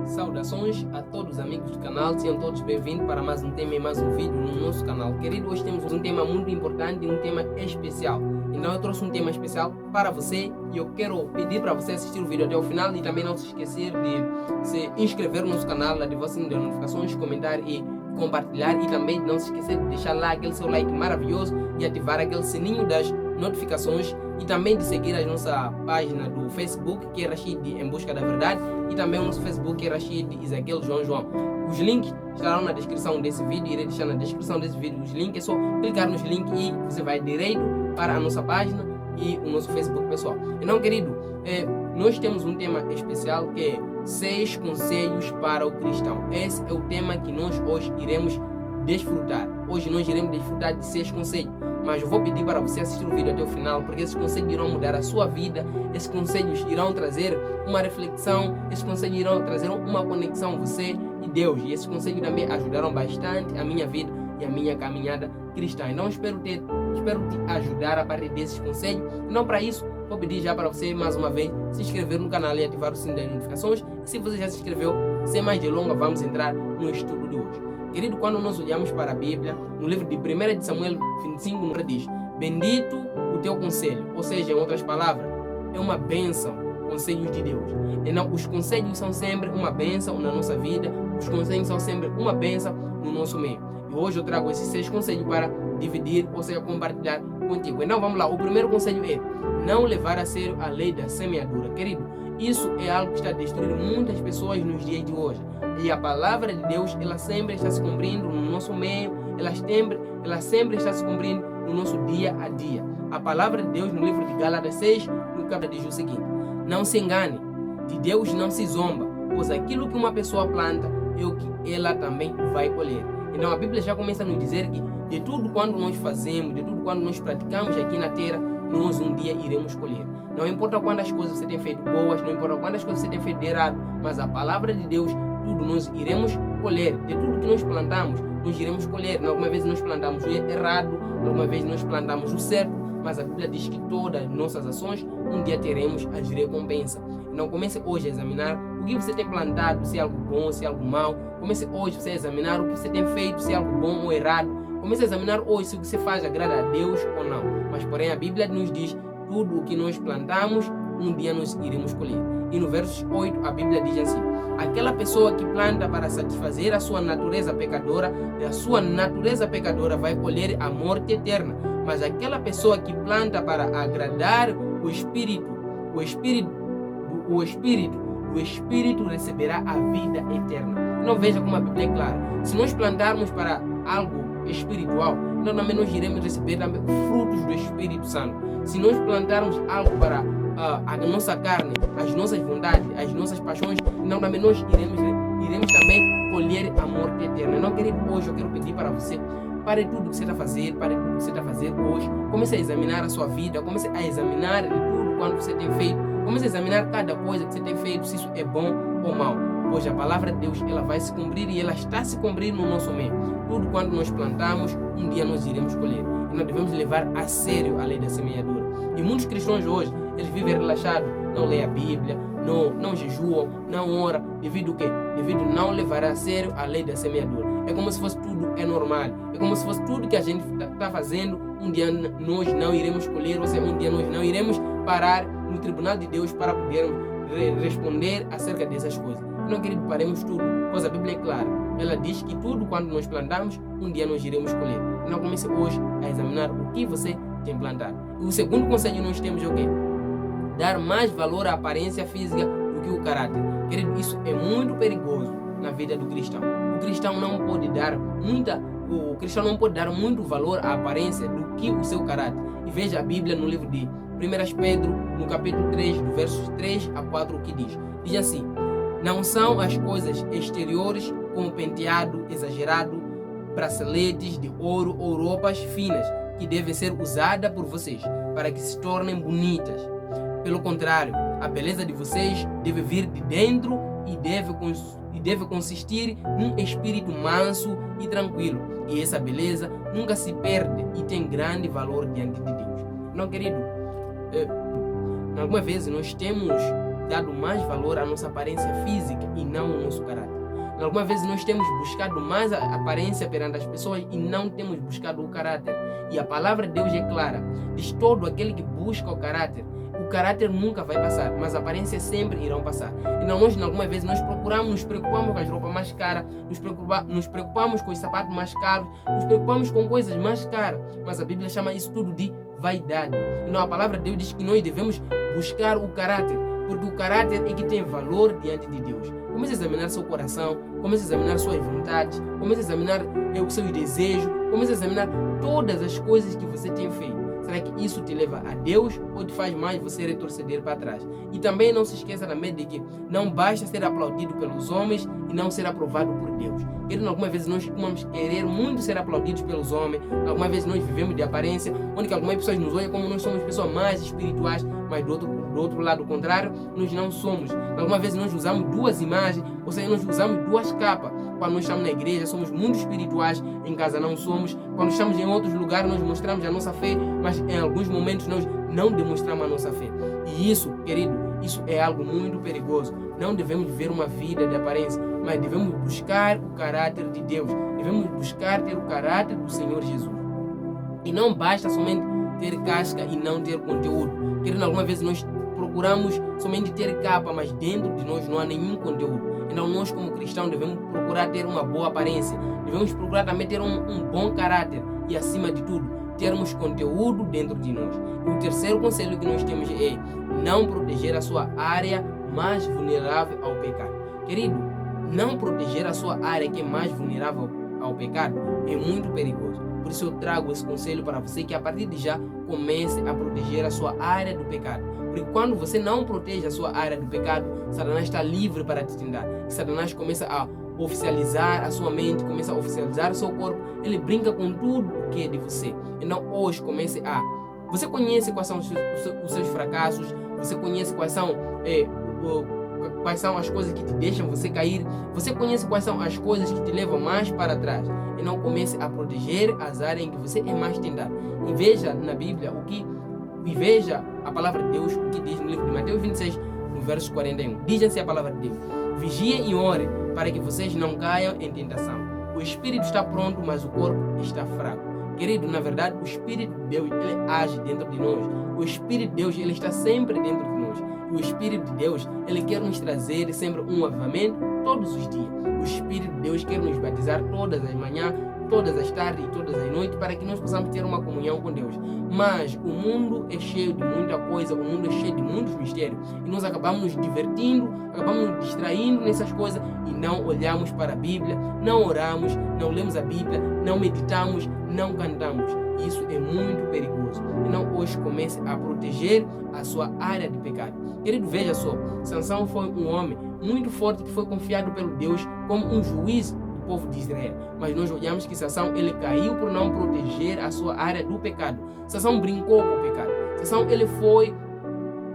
Saudações a todos os amigos do canal, sejam todos bem-vindos para mais um tema e mais um vídeo no nosso canal. Querido, hoje temos um tema muito importante e um tema especial. Então eu trouxe um tema especial para você e eu quero pedir para você assistir o vídeo até o final e também não se esquecer de se inscrever no nosso canal, ativar o sininho de notificações, comentar e compartilhar e também não se esquecer de deixar lá aquele seu like maravilhoso e ativar aquele sininho das notificações e também de seguir a nossa página do Facebook, que é Rashid em Busca da Verdade, e também o nosso Facebook, que é Rashid Isaquiel João. Os links estarão na descrição desse vídeo, irei deixar na descrição desse vídeo os links, é só clicar nos links e você vai direito para a nossa página e o nosso Facebook pessoal. Então, querido, nós temos um tema especial que é 6 conselhos para o cristão. Esse é o tema que nós hoje iremos desfrutar. Hoje nós iremos desfrutar de 6 conselhos. Mas eu vou pedir para você assistir o vídeo até o final, porque esses conselhos irão mudar a sua vida, esses conselhos irão trazer uma reflexão, esses conselhos irão trazer uma conexão você e Deus. E esses conselhos também ajudaram bastante a minha vida e a minha caminhada cristã. Então espero te ajudar a partir desses conselhos. Então para isso, vou pedir já para você mais uma vez se inscrever no canal e ativar o sininho das notificações. E se você já se inscreveu, sem mais delongas, vamos entrar no estudo de hoje. Querido, quando nós olhamos para a Bíblia, no livro de 1 de Samuel 25, diz: bendito o teu conselho, ou seja, em outras palavras, é uma bênção, conselhos de Deus. Então, os conselhos são sempre uma bênção na nossa vida, os conselhos são sempre uma bênção no nosso meio. E hoje eu trago esses 6 conselhos para dividir, ou seja, compartilhar contigo. Então vamos lá, o primeiro conselho é não levar a sério a lei da semeadura. Querido, isso é algo que está destruindo muitas pessoas nos dias de hoje. E a palavra de Deus, ela sempre está se cumprindo no nosso meio, ela sempre está se cumprindo no nosso dia a dia. A palavra de Deus no livro de Gálatas 6, no capítulo diz o seguinte: não se engane, de Deus não se zomba, pois aquilo que uma pessoa planta é o que ela também vai colher. Então a Bíblia já começa a nos dizer que de tudo quando nós fazemos, de tudo quando nós praticamos aqui na terra, nós um dia iremos colher. Não importa quantas coisas você tem feito boas, não importa quantas coisas você tem feito de errado, mas a palavra de Deus, tudo nós iremos colher. De tudo que nós plantamos, nós iremos colher. Alguma vez nós plantamos o errado, alguma vez nós plantamos o certo, mas a Bíblia diz que todas as nossas ações, um dia teremos as recompensas. Então comece hoje a examinar o que você tem plantado, se é algo bom, se é algo mau. Comece hoje a examinar o que você tem feito, se é algo bom ou errado. Comece a examinar hoje se o que você faz agrada a Deus ou não. Mas porém a Bíblia nos diz: tudo o que nós plantamos, um dia nós iremos colher. E no verso 8 a Bíblia diz assim: aquela pessoa que planta para satisfazer a sua natureza pecadora, da sua natureza pecadora vai colher a morte eterna. Mas aquela pessoa que planta para agradar o Espírito receberá a vida eterna. Não veja como a Bíblia é clara. Se nós plantarmos para algo espiritual, então também nós iremos receber também frutos do Espírito Santo. Se nós plantarmos algo para a nossa carne, as nossas vontades, as nossas paixões, então também nós iremos também colher a morte eterna. Não, querido, hoje eu quero pedir para você: pare tudo que você está a fazer, pare tudo que você está a fazer hoje. Comece a examinar a sua vida, comece a examinar de tudo quanto você tem feito. Comece a examinar cada coisa que você tem feito, se isso é bom ou mal. Pois a palavra de Deus, ela vai se cumprir e ela está se cumprindo no nosso meio. Tudo quanto nós plantamos, um dia nós iremos colher. E nós devemos levar a sério a lei da semeadura. E muitos cristãos hoje, eles vivem relaxados, não leem a Bíblia, não jejuam, não oram. Devido a quê? Devido a não levar a sério a lei da semeadura. É como se fosse tudo é normal. É como se fosse tudo que a gente está fazendo, um dia nós não iremos colher, ou seja, um dia nós não iremos parar no tribunal de Deus para podermos responder acerca dessas coisas. Não, querido, paremos tudo, pois a Bíblia é clara. Ela diz que tudo quando nós plantamos, um dia nós iremos colher. Então comece hoje a examinar o que você tem plantado. E o segundo conselho nós temos é o quê? Dar mais valor à aparência física do que o caráter. Querido, isso é muito perigoso na vida do cristão. O cristão não pode dar muito valor à aparência do que o seu caráter. E veja a Bíblia no livro de 1 Pedro, no capítulo 3, do versos 3 a 4, o que diz. Diz assim: não são as coisas exteriores, como penteado exagerado, braceletes de ouro ou roupas finas, que devem ser usadas por vocês, para que se tornem bonitas. Pelo contrário, a beleza de vocês deve vir de dentro e deve consistir num espírito manso e tranquilo. E essa beleza nunca se perde e tem grande valor diante de Deus. Não, querido, alguma vez nós temos dado mais valor à nossa aparência física e não ao nosso caráter. Algumas vezes nós temos buscado mais a aparência perante as pessoas e não temos buscado o caráter. E a palavra de Deus é clara. Diz: todo aquele que busca o caráter nunca vai passar, mas a aparência sempre irão passar. Então nós, algumas vezes, nos preocupamos com as roupas mais caras, nos preocupamos com os sapatos mais caros, nos preocupamos com coisas mais caras. Mas a Bíblia chama isso tudo de vaidade. Então a palavra de Deus diz que nós devemos buscar o caráter, porque o caráter é que tem valor diante de Deus. Comece a examinar seu coração, comece a examinar suas vontades, comece a examinar os seus desejos, comece a examinar todas as coisas que você tem feito. Será que isso te leva a Deus ou te faz mais você retroceder para trás? E também não se esqueça também de que não basta ser aplaudido pelos homens e não ser aprovado por Deus. Algumas vezes nós vamos querer muito ser aplaudidos pelos homens, algumas vezes nós vivemos de aparência, onde algumas pessoas nos olham como nós somos pessoas mais espirituais, mas do outro lado contrário, nós não somos. Algumas vezes nós usamos duas imagens, ou seja, nós usamos duas capas. Quando nós estamos na igreja, somos muito espirituais, em casa não somos. Quando estamos em outros lugares, nós mostramos a nossa fé, mas em alguns momentos nós não demonstramos a nossa fé. E isso, querido, isso é algo muito perigoso. Não devemos viver uma vida de aparência, mas devemos buscar o caráter de Deus. Devemos buscar ter o caráter do Senhor Jesus. E não basta somente ter casca e não ter conteúdo. Querido, algumas vezes nós procuramos somente ter capa, mas dentro de nós não há nenhum conteúdo. Então nós, como cristãos, devemos procurar ter uma boa aparência, devemos procurar também ter um bom caráter e, acima de tudo, termos conteúdo dentro de nós. E o terceiro conselho que nós temos é não proteger a sua área mais vulnerável ao pecado. Querido, não proteger a sua área que é mais vulnerável ao pecado é muito perigoso. Por isso eu trago esse conselho para você, que a partir de já comece a proteger a sua área do pecado. Porque quando você não protege a sua área do pecado, Satanás está livre para te tentar. E Satanás começa a oficializar a sua mente, começa a oficializar o seu corpo. Ele brinca com tudo o que é de você. Então hoje comece a... Você conhece quais são os seus fracassos, você conhece quais são as coisas que te deixam você cair, você conhece quais são as coisas que te levam mais para trás. E não comece a proteger as áreas em que você é mais tentado. E veja na Bíblia e veja a palavra de Deus, o que diz no livro de Mateus 26, no verso 41. Diz assim a palavra de Deus: vigiem e orem para que vocês não caiam em tentação. O espírito está pronto, mas o corpo está fraco. Querido, na verdade, o Espírito de Deus, ele age dentro de nós. O Espírito de Deus, ele está sempre dentro de nós. E o Espírito de Deus, ele quer nos trazer sempre um avivamento todos os dias. O Espírito de Deus quer nos batizar todas as manhãs, todas as tardes e todas as noites, para que nós possamos ter uma comunhão com Deus. Mas o mundo é cheio de muita coisa, o mundo é cheio de muitos mistérios. E nós acabamos nos divertindo, acabamos nos distraindo nessas coisas e não olhamos para a Bíblia, não oramos, não lemos a Bíblia, não meditamos, não cantamos. Isso é muito perigoso. Então hoje comece a proteger a sua área de pecado. Querido, veja só, Sansão foi um homem muito forte que foi confiado pelo Deus como um juiz do povo de Israel. Mas nós olhamos que Sansão, ele caiu por não proteger a sua área do pecado. Sansão brincou com o pecado. Sansão, ele foi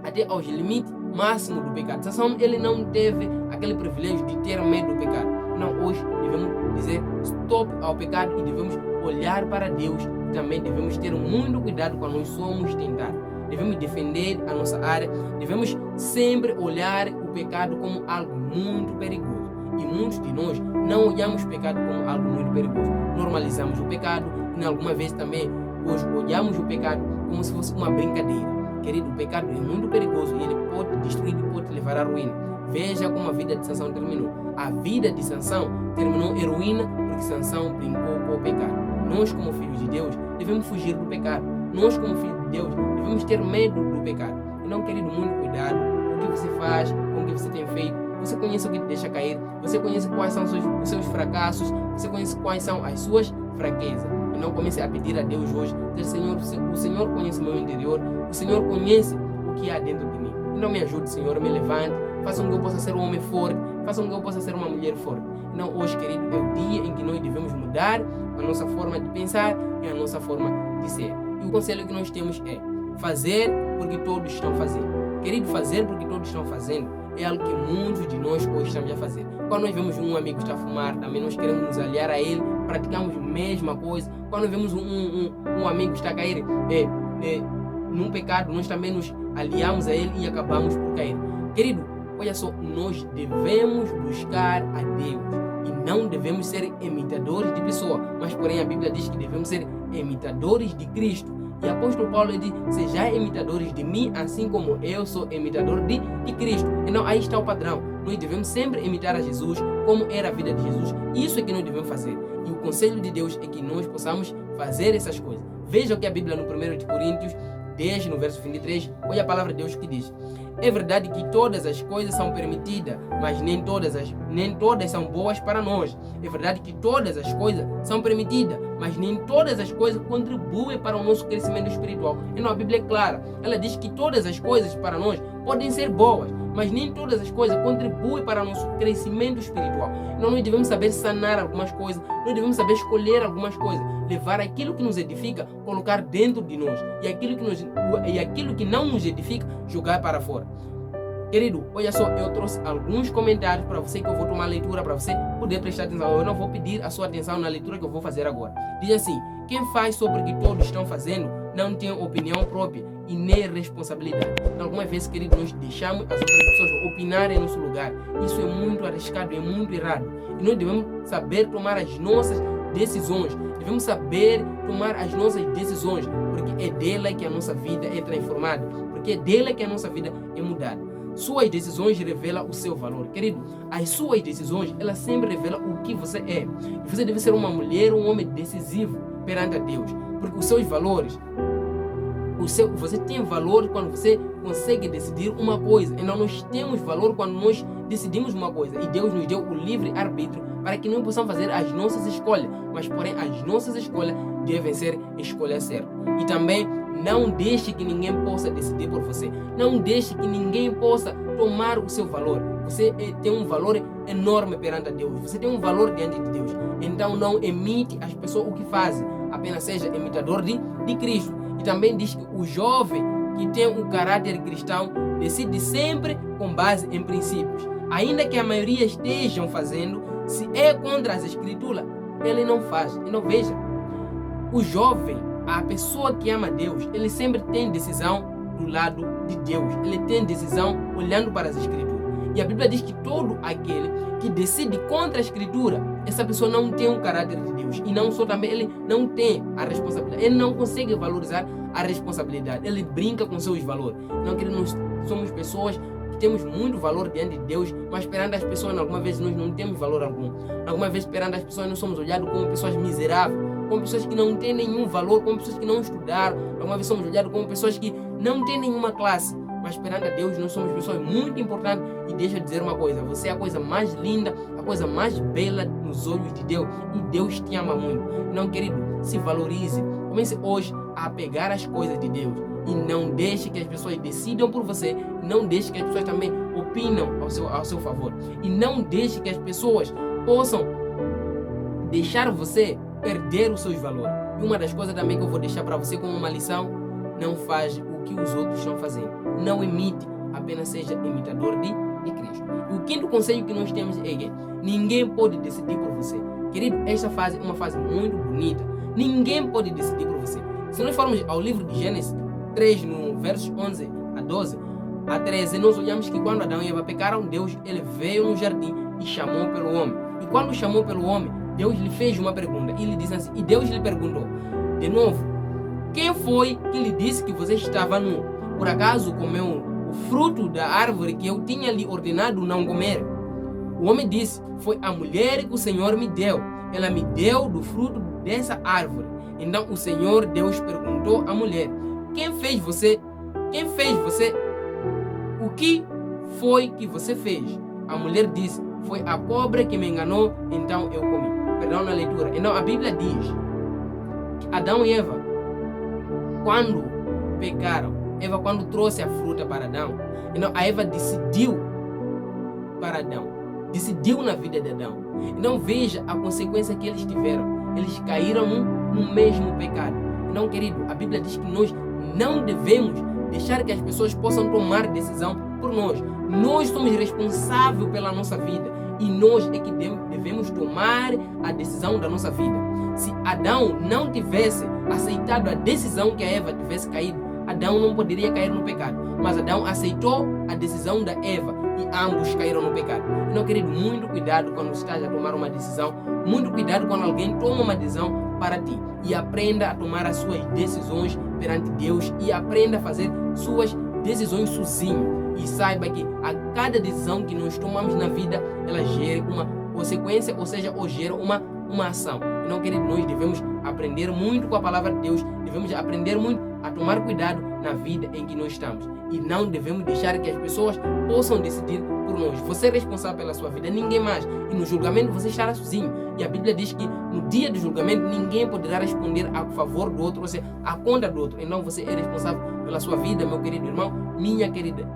até aos limites máximos do pecado. Sansão, ele não teve aquele privilégio de ter medo do pecado. Não, hoje devemos dizer stop ao pecado e devemos olhar para Deus. E também devemos ter muito cuidado quando nós somos tentados. Devemos defender a nossa área. Devemos sempre olhar o pecado como algo muito perigoso. E muitos de nós não olhamos o pecado como algo muito perigoso. Normalizamos o pecado e alguma vez também hoje olhamos o pecado como se fosse uma brincadeira. Querido, o pecado é muito perigoso e ele pode destruir e pode levar à ruína. Veja como a vida de Sansão terminou. A vida de Sansão terminou em ruína porque Sansão brincou com o pecado. Nós, como filhos de Deus, devemos fugir do pecado. Nós, como filhos de Deus, devemos ter medo do pecado. Então, querido, muito cuidado com o que você faz, com o que você tem feito. Você conhece o que te deixa cair. Você conhece quais são os seus fracassos. Você conhece quais são as suas fraquezas. E não comece a pedir a Deus hoje, dizer: Senhor, o Senhor conhece o meu interior. O Senhor conhece o que há dentro de mim. Então me ajude, Senhor, me levante. Faça com que eu possa ser um homem forte. Faça com que eu possa ser uma mulher forte. Então hoje, querido, é o dia em que nós devemos mudar a nossa forma de pensar e a nossa forma de ser. E o conselho que nós temos é fazer porque todos estão fazendo. Querido, fazer porque todos estão fazendo é algo que muitos de nós hoje estamos a fazer. Quando nós vemos um amigo estar a fumar, também nós queremos nos aliar a ele, praticamos a mesma coisa. Quando vemos um amigo estar a cair num pecado, nós também nos aliamos a ele e acabamos por cair. Querido, olha só, nós devemos buscar a Deus e não devemos ser imitadores de pessoa, mas porém a Bíblia diz que devemos ser imitadores de Cristo. E o apóstolo Paulo diz: sejais imitadores de mim, assim como eu sou imitador de Cristo. Então aí está o padrão. Nós devemos sempre imitar a Jesus, como era a vida de Jesus. Isso é que nós devemos fazer. E o conselho de Deus é que nós possamos fazer essas coisas. Veja o que a Bíblia no 1 de Coríntios 10, no verso 23, olha a palavra de Deus que diz: é verdade que todas as coisas são permitidas, mas nem todas são boas para nós. É verdade que todas as coisas são permitidas, mas nem todas as coisas contribuem para o nosso crescimento espiritual. Então a Bíblia é clara, ela diz que todas as coisas para nós podem ser boas, mas nem todas as coisas contribuem para o nosso crescimento espiritual. Então nós devemos saber sanar algumas coisas, nós devemos saber escolher algumas coisas, levar aquilo que nos edifica, colocar dentro de nós, e aquilo que não nos edifica, jogar para fora. Querido, olha só, eu trouxe alguns comentários para você que eu vou tomar leitura para você poder prestar atenção. Eu não vou pedir a sua atenção na leitura que eu vou fazer agora. Diz assim: quem faz sobre o que todos estão fazendo não tem opinião própria e nem responsabilidade. Algumas vezes, querido, nós deixamos as outras pessoas opinarem em nosso lugar. Isso é muito arriscado, é muito errado. E nós devemos saber tomar as nossas decisões. Devemos saber tomar as nossas decisões, porque é dela que a nossa vida é transformada, porque é dela que a nossa vida é mudada. Suas decisões revelam o seu valor. Querido, as suas decisões, elas sempre revelam o que você é. Você deve ser uma mulher, um homem decisivo perante a Deus, porque os seus valores, você tem valor quando você consegue decidir uma coisa. Então nós temos valor quando nós decidimos uma coisa. E Deus nos deu o livre arbítrio para que nós possamos fazer as nossas escolhas. Mas porém as nossas escolhas devem ser escolhas certas. E também não deixe que ninguém possa decidir por você. Não deixe que ninguém possa tomar o seu valor. Você tem um valor enorme perante a Deus. Você tem um valor diante de Deus. Então não imite as pessoas o que fazem. Apenas seja imitador de Cristo. E também diz que o jovem que tem um caráter cristão decide sempre com base em princípios. Ainda que a maioria estejam fazendo, se é contra as escrituras, ele não faz. Então veja, o jovem, a pessoa que ama Deus, ele sempre tem decisão do lado de Deus. Ele tem decisão olhando para as escrituras. E a Bíblia diz que todo aquele que decide contra a escritura, essa pessoa não tem um caráter de Deus. E não só também, ele não tem a responsabilidade. Ele não consegue valorizar a responsabilidade. Ele brinca com seus valores. Não que nós somos pessoas que temos muito valor diante de Deus, mas perante as pessoas, alguma vez nós não temos valor algum. Alguma vez perante as pessoas nós somos olhados como pessoas miseráveis, como pessoas que não têm nenhum valor, como pessoas que não estudaram. Alguma vez somos olhados como pessoas que não têm nenhuma classe. Mas perante a Deus nós somos pessoas muito importantes. E deixa eu dizer uma coisa: você é a coisa mais linda, a coisa mais bela nos olhos de Deus. E Deus te ama muito. Não, querido, se valorize. Comece hoje a pegar as coisas de Deus. E não deixe que as pessoas decidam por você. Não deixe que as pessoas também opinam ao seu favor. E não deixe que as pessoas possam deixar você perder os seus valores. E uma das coisas também que eu vou deixar para você como uma lição: não faz o que os outros estão fazendo. Não imite, apenas seja imitador de Cristo. E o quinto conselho que nós temos é que ninguém pode decidir por você. Querido, esta fase é uma fase muito bonita. Ninguém pode decidir por você. Se nós formos ao livro de Gênesis 3, no versos 11 a 12, a 13, nós olhamos que quando Adão e Eva pecaram, Deus ele veio no jardim e chamou pelo homem. E quando chamou pelo homem, Deus lhe fez uma pergunta. E ele disse assim, e Deus lhe perguntou de novo: quem foi que lhe disse que você estava nu? Por acaso comeu o fruto da árvore que eu tinha lhe ordenado não comer? O homem disse: foi a mulher que o Senhor me deu. Ela me deu do fruto dessa árvore. Então o Senhor Deus perguntou à mulher: quem fez você? Quem fez você? O que foi que você fez? A mulher disse: foi a cobra que me enganou, então eu comi. Perdão na leitura. Então a Bíblia diz que Adão e Eva, quando pecaram, Eva quando trouxe a fruta para Adão, então a Eva decidiu para Adão, decidiu na vida de Adão. Então veja a consequência que eles tiveram. Eles caíram no mesmo pecado. Então, querido, a Bíblia diz que nós não devemos deixar que as pessoas possam tomar decisão por nós. Nós somos responsáveis pela nossa vida e nós é que devemos tomar a decisão da nossa vida. Se Adão não tivesse aceitado a decisão que a Eva tivesse caído, Adão não poderia cair no pecado, mas Adão aceitou a decisão da Eva e ambos caíram no pecado. Então, querido, muito cuidado quando estás a tomar uma decisão, muito cuidado quando alguém toma uma decisão para ti, e aprenda a tomar as suas decisões perante Deus e aprenda a fazer suas decisões sozinho, e saiba que a cada decisão que nós tomamos na vida, ela gera uma consequência, ou seja, ou gera uma ação. Então, querido, nós devemos aprender muito com a palavra de Deus, devemos aprender muito a tomar cuidado na vida em que nós estamos, e não devemos deixar que as pessoas possam decidir por nós. Você é responsável pela sua vida, ninguém mais, e no julgamento você estará sozinho, e a Bíblia diz que no dia do julgamento ninguém poderá responder a favor do outro, ou seja, a conta do outro. Então você é responsável pela sua vida, meu querido irmão, minha querida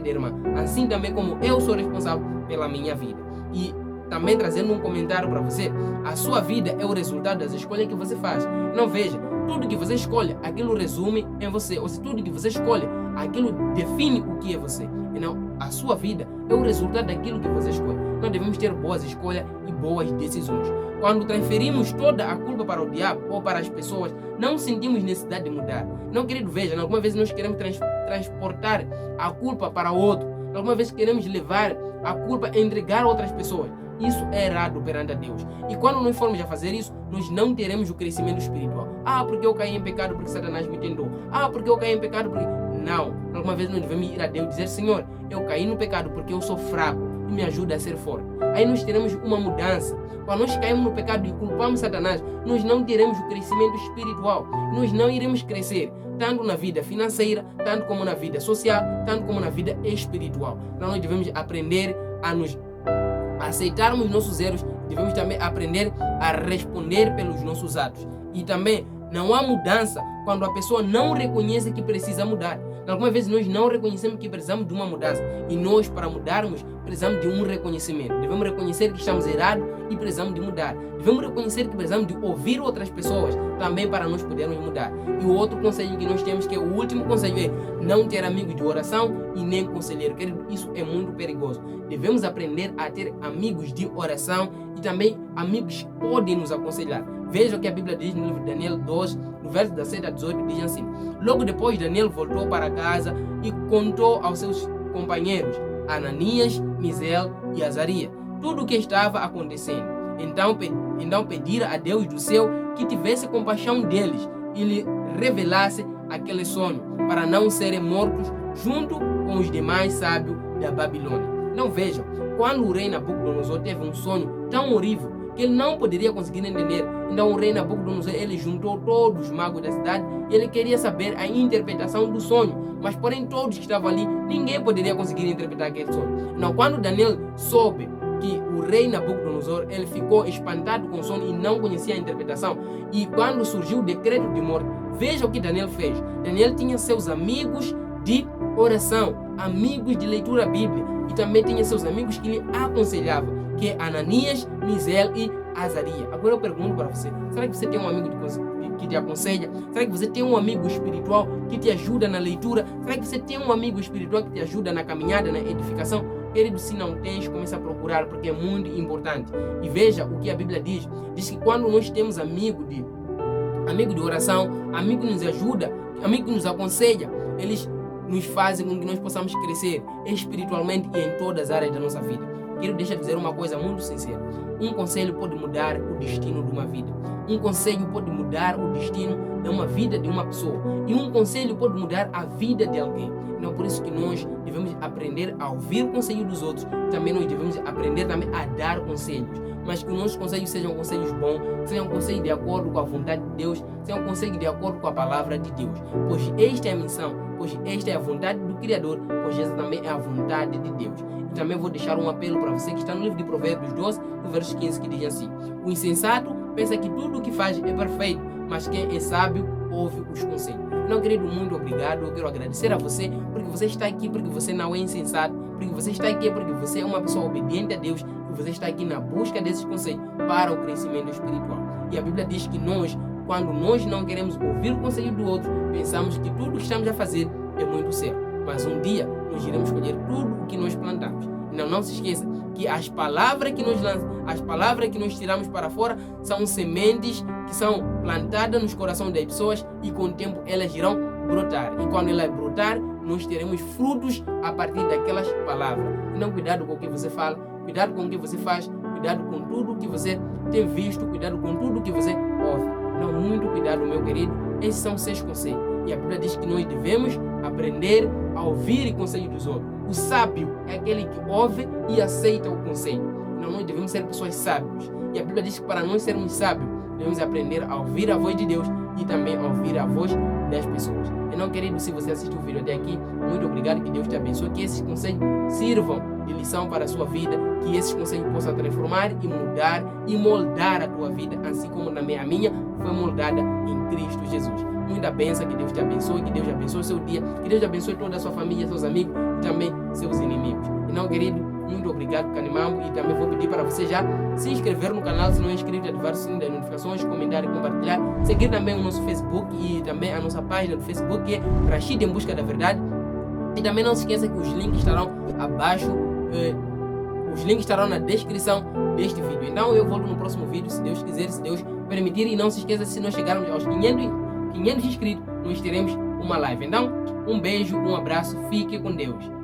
irmã, assim também como eu sou responsável pela minha vida. E também trazendo um comentário para você, a sua vida é o resultado das escolhas que você faz. Não veja, tudo que você escolhe, aquilo resume em você. Ou seja, tudo que você escolhe, aquilo define o que é você. E não, a sua vida é o resultado daquilo que você escolhe. Nós devemos ter boas escolhas e boas decisões. Quando transferimos toda a culpa para o diabo ou para as pessoas, não sentimos necessidade de mudar. Não, querido, veja, alguma vez nós queremos transportar a culpa para outro. Alguma vez queremos levar a culpa a entregar a outras pessoas. Isso é errado perante a Deus. E quando nós formos a fazer isso, nós não teremos o crescimento espiritual. Porque eu caí em pecado porque Satanás me tentou. Porque eu caí em pecado porque... Não. Alguma vez nós devemos ir a Deus e dizer: Senhor, eu caí no pecado porque eu sou fraco e me ajuda a ser forte. Aí nós teremos uma mudança. Quando nós caímos no pecado e culpamos Satanás, nós não teremos o crescimento espiritual. Nós não iremos crescer, tanto na vida financeira, tanto como na vida social, tanto como na vida espiritual. Então nós devemos aprender a nos aceitarmos nossos erros, devemos também aprender a responder pelos nossos atos. E também não há mudança quando a pessoa não reconhece que precisa mudar. Algumas vezes nós não reconhecemos que precisamos de uma mudança, e nós, para mudarmos, precisamos de um reconhecimento. Devemos reconhecer que estamos errados e precisamos de mudar. Devemos reconhecer que precisamos de ouvir outras pessoas também para nós podermos mudar. E o outro conselho que nós temos, que é o último conselho, é não ter amigos de oração e nem conselheiro. Querido, isso é muito perigoso. Devemos aprender a ter amigos de oração e também amigos que podem nos aconselhar. Veja o que a Bíblia diz no livro de Daniel 2, no verso 17 a 18, diz assim: logo depois Daniel voltou para casa e contou aos seus companheiros, Ananias, Misael e Azarias, tudo o que estava acontecendo. Então pedira a Deus do céu que tivesse compaixão deles e lhe revelasse aquele sonho, para não serem mortos junto com os demais sábios da Babilônia. Não vejam, quando o rei Nabucodonosor teve um sonho tão horrível que ele não poderia conseguir entender, então o rei Nabucodonosor, ele juntou todos os magos da cidade e ele queria saber a interpretação do sonho, mas porém todos que estavam ali, ninguém poderia conseguir interpretar aquele sonho. Então quando Daniel soube que o rei Nabucodonosor, ele ficou espantado com o sonho e não conhecia a interpretação, e quando surgiu o decreto de morte, veja o que Daniel fez. Daniel tinha seus amigos de oração, amigos de leitura bíblica, e também tinha seus amigos que lhe aconselhavam, que é Ananias, Misael e Azarias. Agora eu pergunto para você, será que você tem um amigo que te aconselha? Será que você tem um amigo espiritual que te ajuda na leitura? Será que você tem um amigo espiritual que te ajuda na caminhada, na edificação? Querido, se não tens, começa a procurar, porque é muito importante. E veja o que a Bíblia diz. Diz que quando nós temos amigo de oração, amigo que nos ajuda, amigo que nos aconselha, eles nos fazem com que nós possamos crescer espiritualmente e em todas as áreas da nossa vida. Quero deixar de dizer uma coisa muito sincera. Um conselho pode mudar o destino de uma vida. Um conselho pode mudar o destino de uma vida de uma pessoa. E um conselho pode mudar a vida de alguém. Então, por isso que nós devemos aprender a ouvir o conselho dos outros. Também nós devemos aprender também a dar conselhos. Mas que os nossos conselhos sejam conselhos bons, sejam conselhos de acordo com a vontade de Deus, sejam conselhos de acordo com a palavra de Deus. Pois esta é a missão, pois esta é a vontade do Criador, pois esta também é a vontade de Deus. E também vou deixar um apelo para você que está no livro de Provérbios 12, no verso 15, que diz assim: o insensato pensa que tudo o que faz é perfeito, mas quem é sábio ouve os conselhos. Não, querido, muito obrigado. Eu quero agradecer a você porque você está aqui, porque você não é insensato, porque você está aqui porque você é uma pessoa obediente a Deus e você está aqui na busca desses conselhos para o crescimento espiritual. E a Bíblia diz que nós, quando nós não queremos ouvir o conselho do outro, pensamos que tudo o que estamos a fazer é muito certo. Mas um dia nós iremos colher tudo o que nós plantamos. Então não se esqueça que as palavras que nós tiramos para fora são sementes que são plantadas nos corações das pessoas e com o tempo elas irão brotar. E quando ela brotar, nós teremos frutos a partir daquelas palavras. Então, cuidado com o que você fala, cuidado com o que você faz, cuidado com tudo que você tem visto, cuidado com tudo que você ouve. Então, muito cuidado, meu querido. Esses são 6 conselhos. E a Bíblia diz que nós devemos aprender a ouvir o conselho dos outros. O sábio é aquele que ouve e aceita o conselho. Então, nós devemos ser pessoas sábias. E a Bíblia diz que para nós sermos sábios, devemos aprender a ouvir a voz de Deus e também a ouvir a voz das pessoas. Então, querido, se você assistiu o vídeo até aqui, muito obrigado, que Deus te abençoe, que esses conselhos sirvam de lição para a sua vida, que esses conselhos possam transformar e mudar e moldar a tua vida, assim como também a minha foi moldada em Cristo Jesus. Muita bênção, que Deus te abençoe, que Deus abençoe o seu dia, que Deus abençoe toda a sua família, seus amigos e também seus inimigos. Então, querido, muito obrigado, Canimambo, e também vou pedir para você já se inscrever no canal, se não é inscrito, ativar o sininho das notificações, comentar e compartilhar, seguir também o nosso Facebook e também a nossa página do Facebook, que é Rashid em Busca da Verdade. E também não se esqueça que os links estarão abaixo, os links estarão na descrição deste vídeo. Então eu volto no próximo vídeo, se Deus quiser, se Deus permitir, e não se esqueça, se nós chegarmos aos 500 inscritos, nós teremos uma live. Então, um beijo, um abraço, fique com Deus.